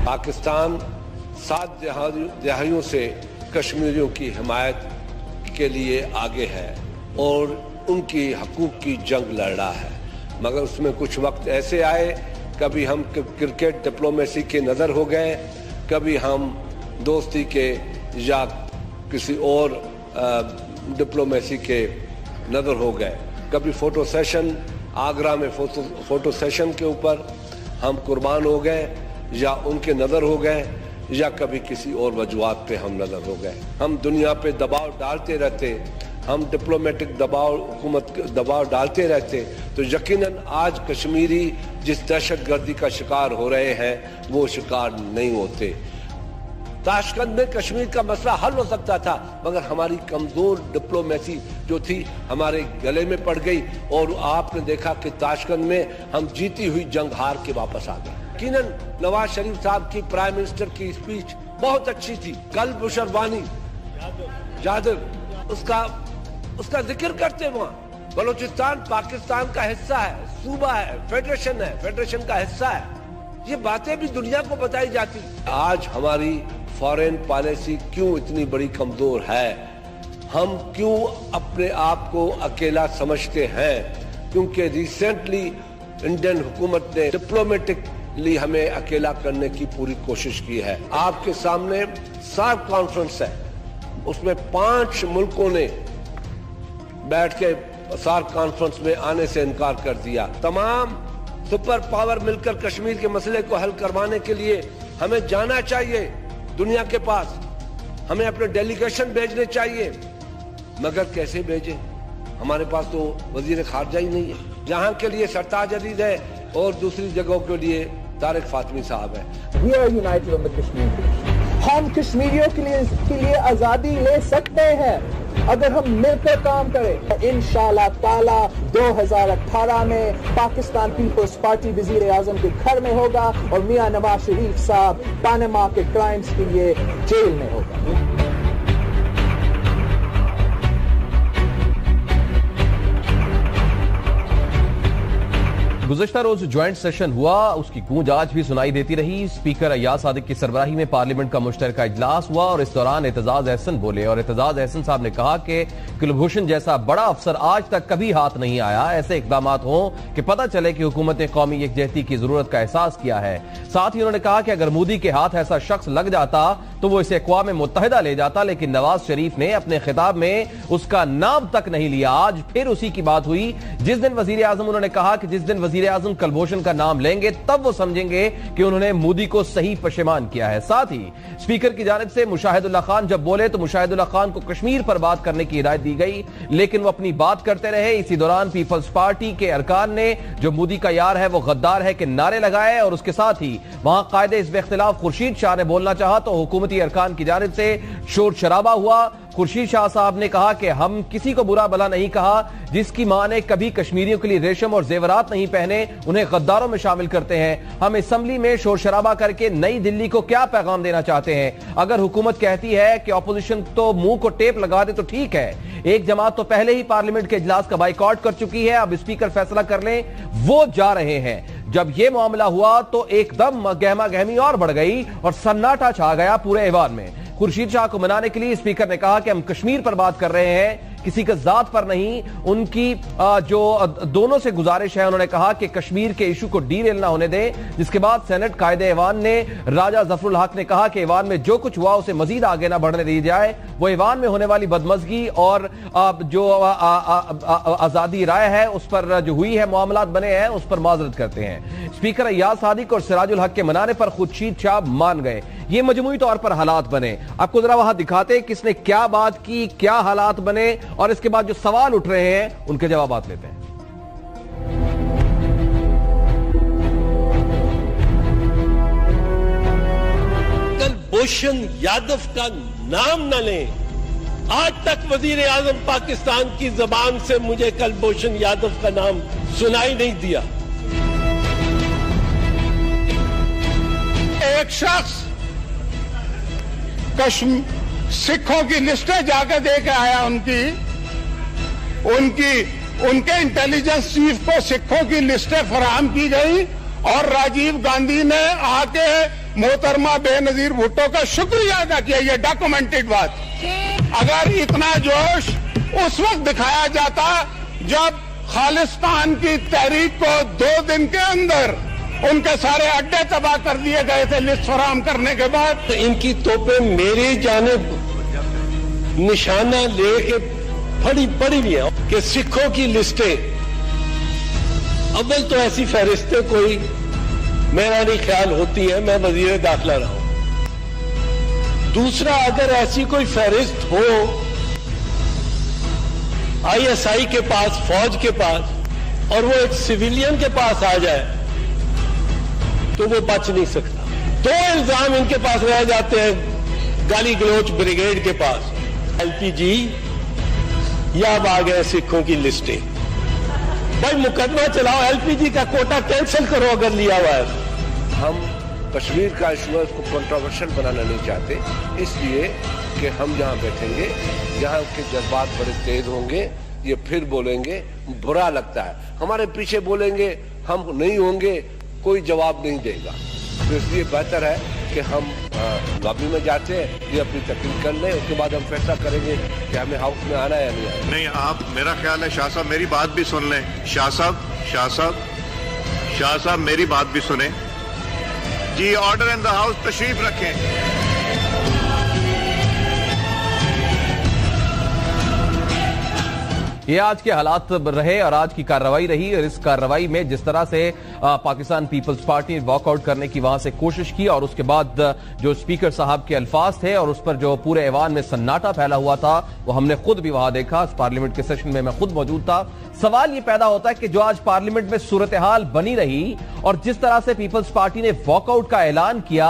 पाकिस्तान 7 दहाइयों से कश्मीरियों की हिमायत के लिए आगे है और उनकी हकूक की जंग लड़ रहा है, मगर उसमें कुछ वक्त ऐसे आए, कभी हम क्रिकेट डिप्लोमेसी के नज़र हो गए, कभी हम दोस्ती के या किसी और डिप्लोमेसी के नज़र हो गए, कभी फ़ोटो सेशन आगरा में फ़ोटो सेशन के ऊपर हम कुर्बान हो गए या उनके नज़र हो गए, या कभी किसी और वजूहात पे हम नज़र हो गए। हम दुनिया पे दबाव डालते रहते, हम डिप्लोमेटिक दबाव डालते रहते, तो यकीनन आज कश्मीरी जिस दहशतगर्दी का शिकार हो रहे हैं वो शिकार नहीं होते। ताशकंद में कश्मीर का मसला हल हो सकता था, मगर हमारी कमजोर डिप्लोमेसी जो थी हमारे गले में पड़ गई और आपने देखा कि ताशकंद में हम जीती हुई जंग हार के वापस आ गए। यकीनन नवाज शरीफ साहब की प्राइम मिनिस्टर की स्पीच बहुत अच्छी थी, कल बुशरवानी यादव उसका जिक्र करते वहाँ बलूचिस्तान पाकिस्तान का हिस्सा है, सूबा है, फेडरेशन का हिस्सा है, ये बातें भी दुनिया को बताई जाती। आज हमारी फॉरेन पॉलिसी क्यों इतनी बड़ी कमजोर है, हम क्यों अपने आप को अकेला समझते हैं, क्योंकि रिसेंटली इंडियन हुकूमत ने डिप्लोमेटिकली हमें अकेला करने की पूरी कोशिश की है। आपके सामने सार्क कॉन्फ्रेंस है, उसमें 5 मुल्कों ने बैठ के सार्क कॉन्फ्रेंस में आने से इनकार कर दिया। तमाम सुपर पावर मिलकर कश्मीर के मसले को हल करवाने के लिए हमें जाना चाहिए दुनिया के पास, हमें अपने डेलीगेशन भेजने चाहिए, मगर कैसे भेजें? हमारे पास तो वजीर खारजा ही नहीं है। जहां के लिए सरताज अजीज है और दूसरी जगहों के लिए तारिक फातमी साहब है। We are united on the Kashmir. हम कश्मीरियों के लिए आजादी ले सकते हैं अगर हम मिलकर काम करें। इंशाअल्लाह ताला 2018 में पाकिस्तान पीपल्स पार्टी वजीर आजम के घर में होगा और मियां नवाज शरीफ साहब पानामा के क्राइम्स के लिए जेल में होगा। गुज़श्ता रोज ज्वाइंट सेशन हुआ, उसकी गूंज आज भी सुनाई देती रही। स्पीकर अय्याज सादिक की सरबराही में पार्लियामेंट का मुश्तरका इजलास हुआ और इस दौरान एतजाज अहसन बोले और एतजाज अहसन साहब ने कहा कि कुलभूषण जैसा बड़ा अफसर आज तक कभी हाथ नहीं आया, ऐसे इकदाम हों कि पता चले कि हुकूमत ने कौमी यकजहती की जरूरत का एहसास किया है। साथ ही उन्होंने कहा कि अगर मोदी के हाथ ऐसा शख्स लग जाता तो वो इसे अक़वाम मुत्तहिदा ले जाता, लेकिन नवाज शरीफ ने अपने खिताब में उसका नाम तक नहीं लिया। आज फिर उसी की बात हुई। जिस दिन वजीर आजम, उन्होंने कहा कि जिस दिन वजीर आजम कुलभूषण का नाम लेंगे तब वो समझेंगे कि उन्होंने मोदी को सही पशेमान किया है। साथ ही स्पीकर की जानिब से मुशाहिदुल्लाह खान जब बोले तो मुशाहिदुल्लाह खान को कश्मीर पर बात करने की हिदायत दी गई, लेकिन वो अपनी बात करते रहे। इसी दौरान पीपल्स पार्टी के अरकान ने जो मोदी का यार है वो गद्दार है के नारे लगाए और उसके साथ ही वहां कायदे हिज़्ब इख्तिलाफ खुर्शीद शाह ने बोलना चाहा तो हुकूमती अरकान की जानिब से शोर शराबा हुआ। खुर्शीद शाह साहब ने कहा कि हम किसी को बुरा भला नहीं कहा, जिसकी मां ने कभी कश्मीरियों के लिए रेशम और जेवरात नहीं पहने उन्हें गद्दारों में शामिल करते हैं। हम असेंबली में शोर शराबा करके नई दिल्ली को क्या पैगाम देना चाहते हैं? अगर हुकूमत कहती है कि ऑपोजिशन तो मुंह को टेप लगा दे तो ठीक है, एक जमात तो पहले ही पार्लियामेंट के इजलास का बाइकआउट कर चुकी है, अब स्पीकर फैसला कर लें, वो जा रहे हैं। जब यह मामला हुआ तो एकदम गहमा गहमी और बढ़ गई और सन्नाटा छा गया पूरे ऐवान में। खुर्शीद शाह को मनाने के लिए स्पीकर ने कहा कि हम कश्मीर पर बात कर रहे हैं, किसी का जात पर नहीं। उनकी जो दोनों से गुजारिश है, उन्होंने कहा कि कश्मीर के इशू को डीरेल ना होने दें। जिसके बाद सेनेट कायदे ऐवान ने राजा जफरुल हक ने कहा कि ऐवान में जो कुछ हुआ उसे मजीद आगे ना बढ़ने दी जाए। वो ऐवान में होने वाली बदमजगी और जो आजादी राय है उस पर जो हुई है मामलात बने हैं उस पर माजरत करते हैं। स्पीकर अय्याज सादिक और सिराजुल हक के मनाने पर खुर्शीद शाह मान गए। ये मजमूई तौर पर हालात बने। आपको जरा वहां दिखाते किसने क्या बात की, क्या हालात बने और इसके बाद जो सवाल उठ रहे हैं उनके जवाब लेते हैं। कुलभूषण यादव का नाम न लें। आज तक वजीर आजम पाकिस्तान की जबान से मुझे कुलभूषण यादव का नाम सुनाई नहीं दिया। एक शख्स सिखों की लिस्टें जाकर दे के आया, उनके इंटेलिजेंस चीफ को सिखों की लिस्टें फराहम की गई और राजीव गांधी ने आके मोहतरमा बेनजीर भुट्टो का शुक्रिया अदा किया। ये डॉक्यूमेंटेड बात। अगर इतना जोश उस वक्त दिखाया जाता जब खालिस्तान की तहरीक को 2 दिन के अंदर उनके सारे अड्डे तबाह कर दिए गए थे लिस्ट फराहम करने के बाद, तो इनकी तोपें मेरी जानिब निशाना लेके पड़ी हुई है कि सिखों की लिस्टें, अव्वल तो ऐसी फहरिस्तें कोई मेरा नहीं ख्याल होती है, मैं वजीर दाखिला रहा हूं। दूसरा, अगर ऐसी कोई फहरिस्त हो ISI के पास, फौज के पास, और वो एक सिविलियन के पास आ जाए तो वो बच नहीं सकता। 2 इल्जाम इनके पास रह जाते हैं गाली गलोच ब्रिगेड के पास, LPG या अब आ गए सिखों की लिस्टें। भाई मुकदमा चलाओ, LPG का कोटा कैंसिल करो अगर लिया हुआ है। हम कश्मीर का इशू को कंट्रोवर्शियल बनाना नहीं चाहते, इसलिए कि हम जहां बैठेंगे, जहां के जज्बात बड़े तेज होंगे, ये फिर बोलेंगे, बुरा लगता है। हमारे पीछे बोलेंगे, हम नहीं होंगे, कोई जवाब नहीं देगा। तो इसलिए बेहतर है कि हम लॉबी में जाते हैं, ये अपनी तकलीफ कर लें, उसके बाद हम फैसला करेंगे कि हमें हाउस में आना है या नहीं आना। नहीं, आप, मेरा ख्याल है शाह साहब मेरी बात भी सुन लें। शाह साहब मेरी बात भी सुने जी। ऑर्डर इन द हाउस, तशरीफ रखें। ये आज के हालात रहे और आज की कार्रवाई रही, और इस कार्रवाई में जिस तरह से पाकिस्तान पीपल्स पार्टी ने वॉकआउट करने की वहां से कोशिश की, और उसके बाद जो स्पीकर साहब के अल्फाज थे और उस पर जो पूरे ऐवान में सन्नाटा फैला हुआ था, वो हमने खुद भी वहां देखा। इस पार्लियामेंट के सेशन में मैं खुद मौजूद था। सवाल ये पैदा होता है कि जो आज पार्लियामेंट में सूरत हाल बनी रही और जिस तरह से पीपल्स पार्टी ने वॉकआउट का ऐलान किया,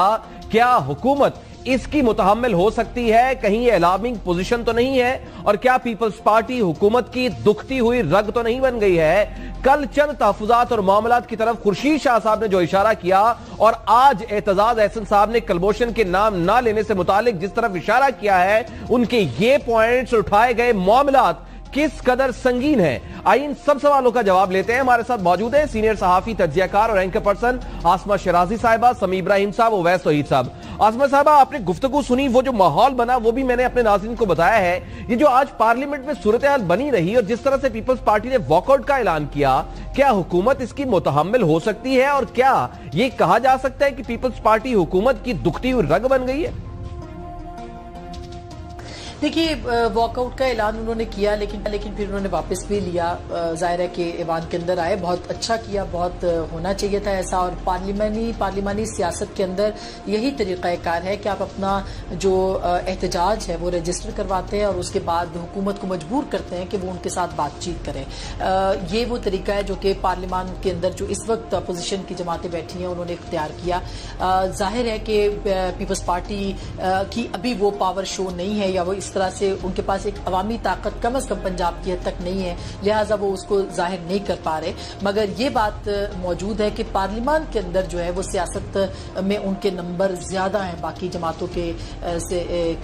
क्या हुकूमत इसकी मुतहम्मिल हो सकती है? कहीं ये अलार्मिंग पोजीशन तो नहीं है? और क्या पीपल्स पार्टी हुकूमत की दुखती हुई रग तो नहीं बन गई है? कल चंद तहफुजात और मामलात की तरफ खुर्शीद शाह साहब ने जो इशारा किया, और आज एतजाज अहसन साहब ने कलभूषण के नाम ना लेने से मुतालिक जिस तरफ इशारा किया है, उनके ये पॉइंट्स, उठाए गए मामलात किस कदर संगीन है? आइए इन सब सवालों का जवाब लेते हैं। हमारे साथ मौजूद हैं सीनियर सहाफी, तज्जियाकार और एंकर पर्सन आसमा शिराजी साहिबा, समी इब्राहिम साहब, उवैस तौहीद साहब। आसमा साहिबा, आपने गुफ्तगू सुनी, वो जो माहौल बना वो भी मैंने अपने नाज़रीन को बताया है। ये जो आज पार्लियामेंट में सूरत हाल बनी रही और जिस तरह से पीपल्स पार्टी ने वॉकआउट का ऐलान किया, क्या हुकूमत इसकी मुतहम्मिल हो सकती है? और क्या ये कहा जा सकता है कि पीपल्स पार्टी हुकूमत की दुखती हुई रग बन गई है? देखिए, वॉकआउट का ऐलान उन्होंने किया, लेकिन फिर उन्होंने वापस भी लिया। जाहिर है कि ऐवान के अंदर आए, बहुत अच्छा किया, बहुत होना चाहिए था ऐसा। और पार्लिमानी सियासत के अंदर यही तरीक़ाकार है कि आप अपना जो एहतजाज है वो रजिस्टर करवाते हैं और उसके बाद हुकूमत को मजबूर करते हैं कि वो उनके साथ बातचीत करें। ये वो तरीका है जो कि पार्लियामान के अंदर जो इस वक्त अपोजिशन की जमातें बैठी हैं उन्होंने इख्तियार किया। जाहिर है कि पीपल्स पार्टी की अभी वो पावर शो नहीं है, या वो इस तरह से उनके पास एक अवामी ताकत कम अज कम पंजाब की हद तक नहीं है, लिहाजा वो उसको जाहिर नहीं कर पा रहे। मगर ये बात मौजूद है कि पार्लियामान के अंदर जो है वो सियासत में उनके नंबर ज्यादा हैं बाकी जमातों के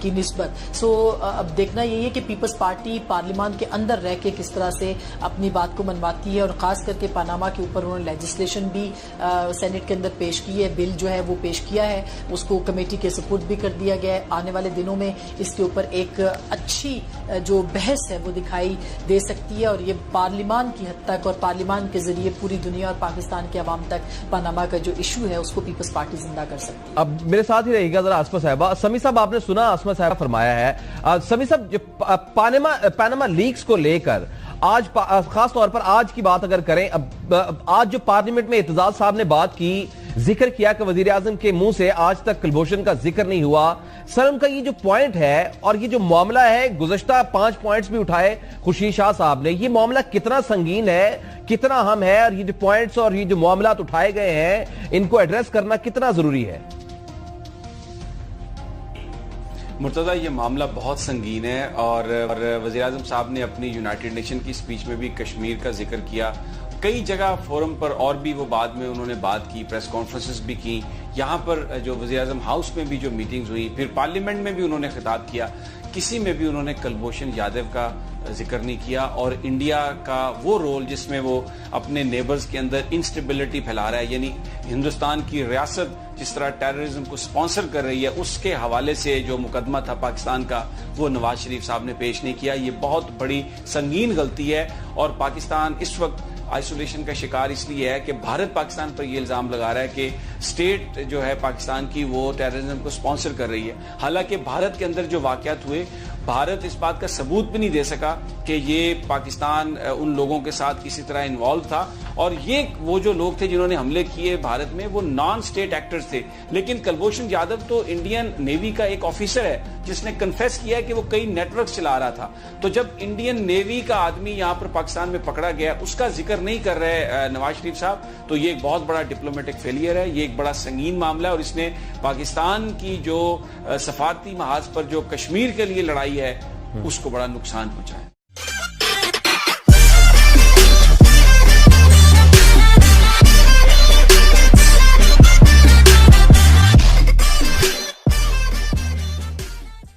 की निस्बत। सो अब देखना यही है कि पीपल्स पार्टी पार्लियामान के अंदर रह के किस तरह से अपनी बात को मनवाती है। और खास करके पनामा के ऊपर उन्होंने लेजिस्लेशन भी सेनेट के अंदर पेश की है, बिल जो है वो पेश किया है, उसको कमेटी के सपुर्द भी कर दिया गया है। आने वाले दिनों में इसके ऊपर एक अच्छी जो बहस है वो दिखाई दे सकती है, और ये पार्लियामान की हद तक और पार्लियामान के जरिए पूरी दुनिया और पाकिस्तान के अवाम तक पनामा का जो इशू है उसको पीपल्स पार्टी जिंदा कर सकती है। अब मेरे साथ ही रहेगा जरा आसमा साहिबा। समी साहब, आपने सुना आसमा साहिबा फरमाया है। समी साहब, जो पनामा लीक्स को लेकर आज खास तौर पर आज की बात अगर करें, अब आज जो पार्लियामेंट में एतजाज साहब ने बात की, जिक्र किया कि वजीर आजम के मुंह से आज तक कलभूषण का जिक्र नहीं हुआ। सर, उनका ये जो पॉइंट है और ये जो मामला है, गुज़श्ता 5 पॉइंट्स भी उठाए खुर्शीद शाह साहब ने, ये मामला कितना संगीन है, कितना अहम है, और ये जो पॉइंट्स और ये जो मामलात उठाए गए हैं इनको एड्रेस करना कितना जरूरी है? मुर्तज़ा, ये मामला बहुत संगीन है, और वज़ीर आज़म साहब ने अपनी यूनाइटेड नेशन की स्पीच में भी कश्मीर का जिक्र किया। कई जगह फोरम पर और भी वो बाद में उन्होंने बात की, प्रेस कॉन्फ्रेंसेस भी की یہاں پر جو وزیر اعظم ہاؤس میں بھی جو میٹنگز ہوئی، پھر پارلیمنٹ میں بھی انہوں نے خطاب کیا، کسی میں بھی انہوں نے کلبھوشن یادو کا ذکر نہیں کیا، اور انڈیا کا وہ رول جس میں وہ اپنے نیبرز کے اندر انسٹیبلٹی پھیلا رہا ہے، یعنی ہندوستان کی ریاست جس طرح ٹیررزم کو سپانسر کر رہی ہے، اس کے حوالے سے جو مقدمہ تھا پاکستان کا وہ نواز شریف صاحب نے پیش نہیں کیا. یہ بہت بڑی سنگین غلطی ہے، اور پاکستان اس وقت آئسولیشن کا شکار اس لیے ہے کہ بھارت پاکستان پر یہ الزام لگا رہا ہے کہ اسٹیٹ جو ہے پاکستان کی وہ ٹیررزم کو سپانسر کر رہی ہے، حالانکہ بھارت کے اندر جو واقعات ہوئے، بھارت اس بات کا ثبوت بھی نہیں دے سکا کہ یہ پاکستان ان لوگوں کے ساتھ کسی طرح انوالو تھا، اور یہ وہ جو لوگ تھے جنہوں نے حملے کیے بھارت میں وہ نان سٹیٹ ایکٹرز تھے. لیکن کلبھوشن یادو تو انڈین نیوی کا ایک آفیسر ہے جس نے کنفیس کیا ہے کہ وہ کئی نیٹ ورک چلا رہا تھا. تو جب انڈین نیوی کا آدمی یہاں پر پاکستان میں پکڑا گیا، اس کا ذکر نہیں کر رہے نواز شریف صاحب، تو یہ ایک بہت بڑا ڈپلومیٹک فیلئر ہے، یہ ایک بڑا سنگین معاملہ ہے، اور اس نے پاکستان کی جو سفارتی محاذ پر جو کشمیر کے لیے لڑائی ہے اس کو بڑا نقصان پہنچایا.